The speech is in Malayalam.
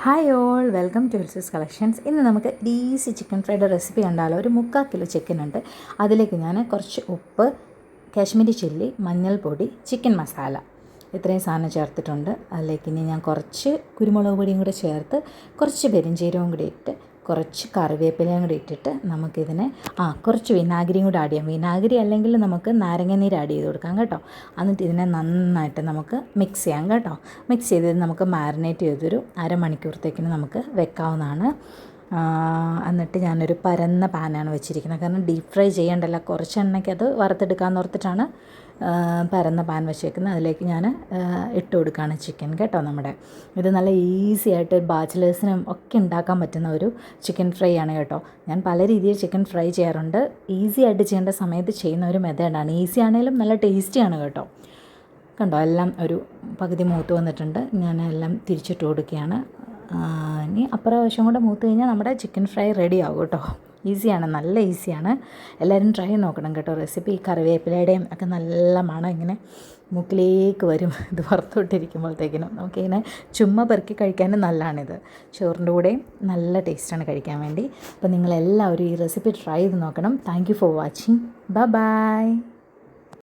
Hi all, welcome to Elsa's collections. ഇന്ന് നമുക്ക് ഈസി ചിക്കൻ ഫ്രൈഡ് റെസിപ്പി കണ്ടാലോ. ഒരു 3/4 കിലോ ചിക്കൻ ഉണ്ട്. അതിലേക്ക് ഞാൻ കുറച്ച് ഉപ്പ്, കാശ്മീരി ചില്ലി, മഞ്ഞൾപ്പൊടി, ചിക്കൻ മസാല ഇത്രയും സാധനം ചേർത്തിട്ടുണ്ട്. അതിലേക്ക് ഇനി ഞാൻ കുറച്ച് കുരുമുളക് പൊടിയും കൂടെ ചേർത്ത് കുറച്ച് പെരിഞ്ചീരവും കൂടി ഇട്ട് കുറച്ച് കറിവേപ്പിലയും കൂടി ഇട്ടിട്ട് നമുക്കിതിനെ കുറച്ച് വിനാഗിരിയും കൂടി ആഡ് ചെയ്യാം. വിനാഗിരി അല്ലെങ്കിൽ നമുക്ക് നാരങ്ങനീര് ആഡ് ചെയ്ത് കൊടുക്കാം കേട്ടോ. എന്നിട്ട് ഇതിനെ നന്നായിട്ട് നമുക്ക് മിക്സ് ചെയ്യാം കേട്ടോ. മിക്സ് ചെയ്ത് നമുക്ക് മാരിനേറ്റ് ചെയ്തൊരു അരമണിക്കൂറത്തേക്കിന് നമുക്ക് വെക്കാവുന്നതാണ്. എന്നിട്ട് ഞാനൊരു പരന്ന പാനാണ് വെച്ചിരിക്കുന്നത്. കാരണം ഡീപ്പ് ഫ്രൈ ചെയ്യേണ്ടല്ല, കുറച്ച് എണ്ണയ്ക്ക് അത് വറുത്തെടുക്കാമെന്ന് ഓർത്തിട്ടാണ് പരന്ന പാൻ വെച്ചേക്കുന്നത്. അതിലേക്ക് ഞാൻ ഇട്ട് കൊടുക്കുകയാണ് ചിക്കൻ കേട്ടോ. നമ്മുടെ ഇത് നല്ല ഈസി ആയിട്ട് ബാച്ചിലേഴ്സിനും ഒക്കെ ഉണ്ടാക്കാൻ പറ്റുന്ന ഒരു ചിക്കൻ ഫ്രൈ ആണ് കേട്ടോ. ഞാൻ പല രീതിയിൽ ചിക്കൻ ഫ്രൈ ചെയ്യാറുണ്ട്. ഈസി ആയിട്ട് ചെയ്യേണ്ട സമയത്ത് ചെയ്യുന്ന ഒരു മെത്തേഡാണ്. ഈസി ആണെങ്കിലും നല്ല ടേസ്റ്റിയാണ് കേട്ടോ. കണ്ടോ, എല്ലാം ഒരു പകുതി മൂത്ത് വന്നിട്ടുണ്ട്. ഞാൻ എല്ലാം തിരിച്ചിട്ട് കൊടുക്കുകയാണ്. ഇനി അപ്പുറം വശം കൂടെ മൂത്ത് കഴിഞ്ഞാൽ നമ്മുടെ ചിക്കൻ ഫ്രൈ റെഡി ആവും കേട്ടോ. ഈസിയാണ്, നല്ല ഈസിയാണ്. എല്ലാവരും ട്രൈ നോക്കണം കേട്ടോ. റെസിപ്പി കറിവേപ്പിലയുടെയും ഒക്കെ നല്ല മണം ഇങ്ങനെ മൂക്കിലേക്ക് വരും ഇത് വറുത്തോട്ടിരിക്കുമ്പോഴത്തേക്കിനും. നമുക്കിങ്ങനെ ചുമ്മാ പെറുക്കി കഴിക്കാനും നല്ലതാണിത്. ചോറിൻ്റെ കൂടെയും നല്ല ടേസ്റ്റാണ് കഴിക്കാൻ വേണ്ടി. അപ്പോൾ നിങ്ങളെല്ലാവരും ഈ റെസിപ്പി ട്രൈ ചെയ്ത് നോക്കണം. Thank you for watching. By.